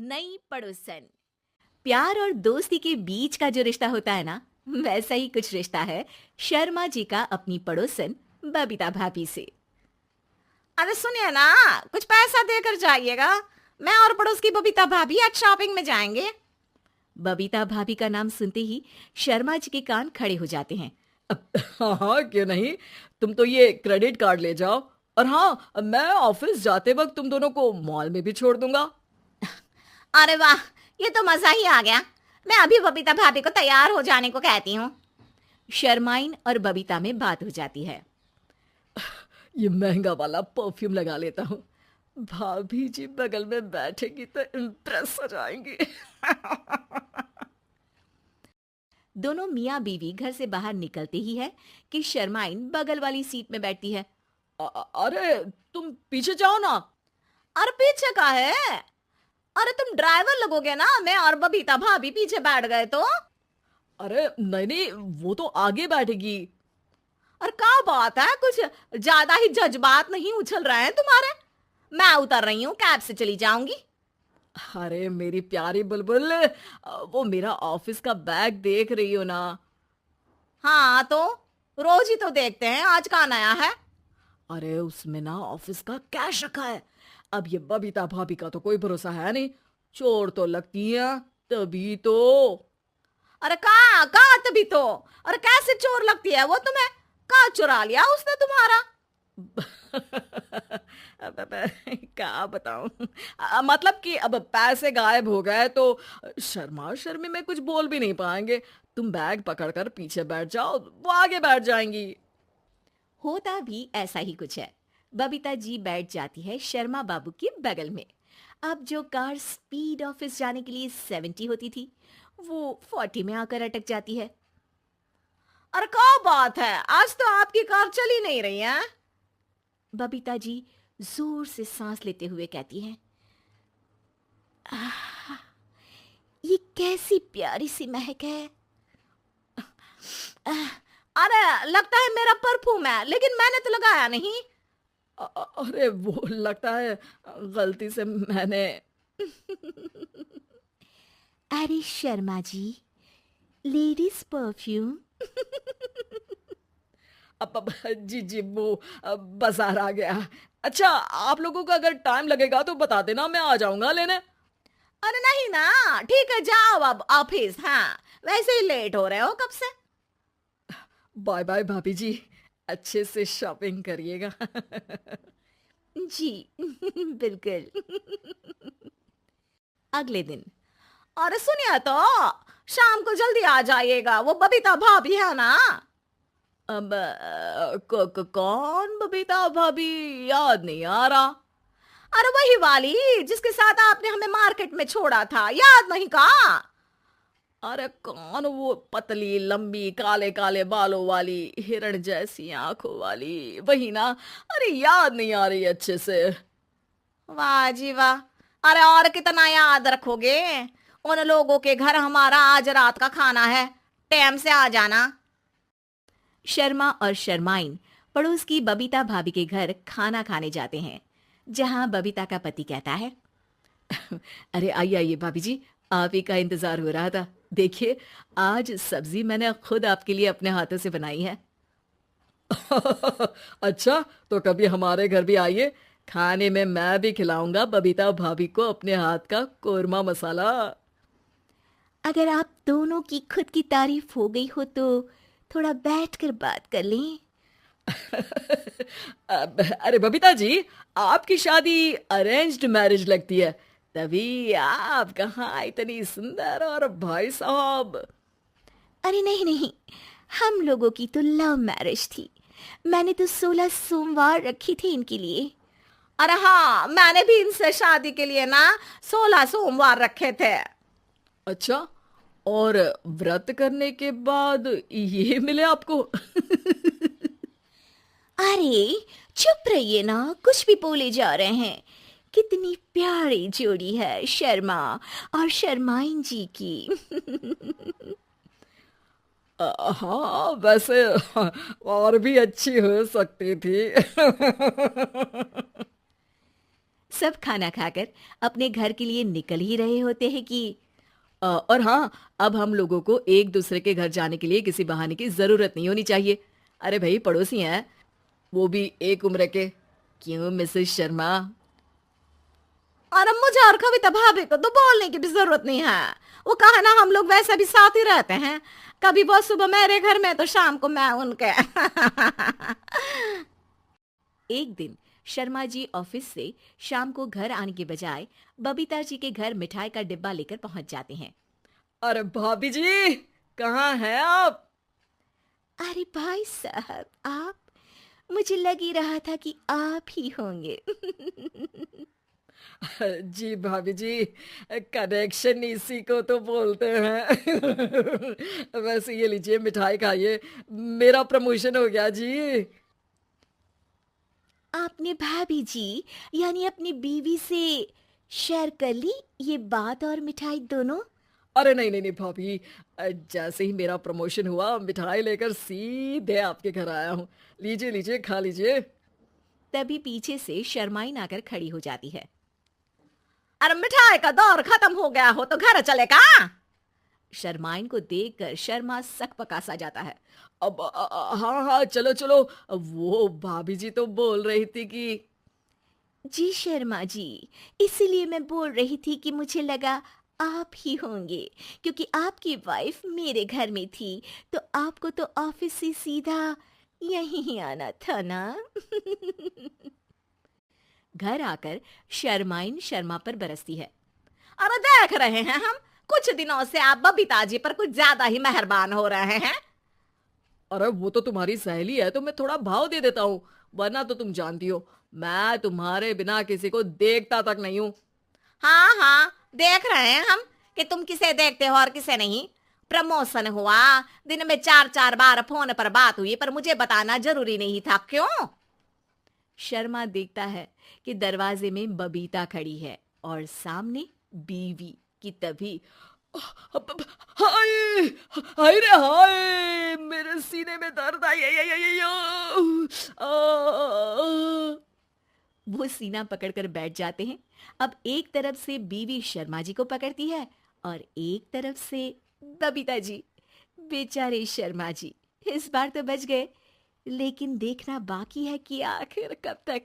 नई पड़ोसन। प्यार और दोस्ती के बीच का जो रिश्ता होता है ना, वैसा ही कुछ रिश्ता है शर्मा जी का अपनी पड़ोसन बबीता भाभी से। अरे सुनिए ना, कुछ पैसा देकर जाइएगा। मैं और पड़ोस की बबीता भाभी आज शॉपिंग में जाएंगे। बबीता भाभी का नाम सुनते ही शर्मा जी के कान खड़े हो जाते हैं। हाँ हाँ, क्यों नहीं। तुम तो ये क्रेडिट कार्ड ले जाओ। और हाँ, मैं ऑफिस जाते वक्त तुम दोनों को मॉल में भी छोड़ दूंगा। अरे वाह, ये तो मजा ही आ गया। मैं अभी बबीता भाभी को तैयार हो जाने को कहती हूँ। शर्माइन और बबीता में बात हो जाती है। ये महंगा वाला परफ्यूम लगा लेता हूँ। भाभी जी बगल में बैठेगी तो इम्प्रेस हो जाएंगी। दोनों मियाँ बीवी घर से बाहर निकलते ही है कि शर्माइन बगल वाली सीट में बैठती है। अरे तुम पीछे जाओ ना। अरे पीछे का है? अरे तुम ड्राइवर लगोगे ना, मैं और बबीता भाभी पीछे बैठ गए तो। अरे नहीं नहीं, वो तो आगे बैठेगी। और क्या बात है, कुछ ज्यादा ही जज्बात नहीं उछल रहे हैं तुम्हारे? मैं उतर रही हूँ, कैब से चली जाऊंगी। अरे मेरी प्यारी बुलबुल, वो मेरा ऑफिस का बैग देख रही हो ना। हाँ तो रोज ही तो देखते हैं, आज का नया है? अरे उसमें ना ऑफिस का कैश रखा है। अब ये बबीता भाभी का तो कोई भरोसा है नहीं। चोर तो लगती है तभी तो। अरे कहाँ कहाँ तभी तो। अरे कैसे चोर लगती है वो तुम्हें? कहाँ चुरा लिया उसने तुम्हारा? क्या बताऊं। मतलब कि अब पैसे गायब हो गए तो शर्मा शर्मी में कुछ बोल भी नहीं पाएंगे। तुम बैग पकड़कर पीछे बैठ जाओ, वो आगे बैठ जाएंगी। होता भी ऐसा ही कुछ है। बबीता जी बैठ जाती है शर्मा बाबू के बगल में। अब जो कार स्पीड ऑफिस जाने के लिए 70 होती थी, वो 40 में आकर अटक जाती है। अरे क्या बात है, आज तो आपकी कार चली नहीं रही है। बबीता जी जोर से सांस लेते हुए कहती हैं, "आह, ये कैसी प्यारी सी महक है। अरे लगता है मेरा परफ्यूम है, लेकिन मैंने तो लगाया नहीं। अरे वो लगता है गलती से मैंने। अरे शर्मा जी, लेडीज परफ्यूम। जी जी, वो बाजार आ गया। अच्छा, आप लोगों को अगर टाइम लगेगा तो बता देना, मैं आ जाऊंगा लेने। अरे नहीं ना, ठीक है जाओ अब ऑफिस। हाँ, वैसे ही लेट हो रहे हो कब से। बाय बाय भाभी जी, अच्छे से शॉपिंग करिएगा। जी बिल्कुल। अगले दिन। अरे सुनिए तो, शाम को जल्दी आ जाइएगा, वो बबीता भाभी है ना। अब कौन बबीता भाभी? याद नहीं आ रहा। अरे वही वाली जिसके साथ आपने हमें मार्केट में छोड़ा था, याद नहीं का? अरे कौन वो पतली लंबी काले काले बालों वाली हिरण जैसी आंखों वाली, वही ना। अरे याद नहीं आ रही अच्छे से। वाह जी वाह। अरे और कितना याद रखोगे? उन लोगों के घर हमारा आज रात का खाना है, टाइम से आ जाना। शर्मा और शर्माइन पड़ोस की बबीता भाभी के घर खाना खाने जाते हैं, जहां बबीता का पति कहता है, अरे आइए आइए भाभी जी, आप ही का इंतजार हो रहा था। देखिए, आज सब्जी मैंने खुद आपके लिए अपने हाथों से बनाई है। अच्छा, तो कभी हमारे घर भी आइए। खाने में मैं भी खिलाऊंगा बबीता भाभी को अपने हाथ का कोरमा मसाला। अगर आप दोनों की खुद की तारीफ हो गई हो तो थोड़ा बैठकर बात कर लें। अरे बबीता जी, आपकी शादी अरेंज्ड मैरिज लगती है, तभी आप कहाँ इतनी सुंदर। और भाई साहब। अरे नहीं नहीं, हम लोगों की तो लव मैरिज थी। मैंने तो 16 सोमवार रखी थी इनके लिए। अरे हाँ, मैंने भी इनसे शादी के लिए ना 16 सोमवार रखे थे। अच्छा, और व्रत करने के बाद ये मिले आपको? अरे चुप रहिए ना, कुछ भी बोले जा रहे हैं। कितनी प्यारी जोड़ी है शर्मा और शर्माइन जी की। हाँ वैसे, और भी अच्छी हो सकती थी। सब खाना खाकर अपने घर के लिए निकल ही रहे होते हैं कि और हाँ, अब हम लोगों को एक दूसरे के घर जाने के लिए किसी बहाने की जरूरत नहीं होनी चाहिए। अरे भाई, पड़ोसी हैं, वो भी एक उम्र के। क्यों मिसेस शर्मा? और मुझे और कविता भाभी को तो बोलने की भी जरूरत नहीं है। वो कहा ना, हम लोग वैसे भी साथ ही रहते हैं। कभी वो सुबह मेरे घर में तो शाम को मैं उनके। एक दिन शर्मा जी ऑफिस से शाम को घर आने के बजाय बबीता जी के घर मिठाई का डिब्बा लेकर पहुंच जाते हैं। अरे भाभी जी, कहाँ हैं आप? अरे भाई साहब, आप? मुझे लग ही रहा था कि आप ही होंगे। जी भाभी जी, कनेक्शन इसी को तो बोलते हैं। वैसे ये लीजिए, मिठाई खाइए, मेरा प्रमोशन हो गया जी। आपने भाभी जी यानी अपनी बीवी से शेयर कर ली ये बात और मिठाई दोनों? अरे नहीं नहीं नहीं भाभी, जैसे ही मेरा प्रमोशन हुआ, मिठाई लेकर सीधे आपके घर आया हूँ। लीजिए लीजिए, खा लीजिए। तभी पीछे से शर्माइन आकर खड़ी हो जाती है। अरे मिठाई का दौर खत्म हो गया हो तो घर चले का? शर्माइन को देखकर शर्मा सकपका सा जाता है। अब हाँ हाँ, चलो चलो। वो भाभी जी तो बोल रही थी कि जी शर्मा जी, इसीलिए मैं बोल रही थी कि मुझे लगा आप ही होंगे, क्योंकि आपकी वाइफ मेरे घर में थी तो आपको तो ऑफिस से सीधा यहीं ही आना था ना। घर आकर शर्माइन शर्मा पर बरसती है। अरे देख रहे हैं हम, कुछ दिनों से आप बबीता जी पर कुछ ज्यादा ही मेहरबान हो रहे हैं। अरे वो तो तुम्हारी सहेली है तो मैं थोड़ा भाव दे देता हूँ, वरना तो तुम जानती हो मैं तुम्हारे बिना किसी को देखता तक नहीं हूँ। हाँ हाँ, देख रहे हैं हम कि तुम किसे देखते हो और किसे नहीं। प्रमोशन हुआ, दिन में 4-4 बार फोन पर बात हुई, पर मुझे बताना जरूरी नहीं था, क्यों? शर्मा देखता है कि दरवाजे में बबीता खड़ी है और सामने बीवी की। तभी हाय हाय रे हाय, मेरे सीने में दर्द आई। वो सीना पकड़कर बैठ जाते हैं। अब एक तरफ से बीवी शर्मा जी को पकड़ती है और एक तरफ से बबीता जी। बेचारे शर्मा जी इस बार तो बच गए, लेकिन देखना बाकी है कि आखिर कब तक।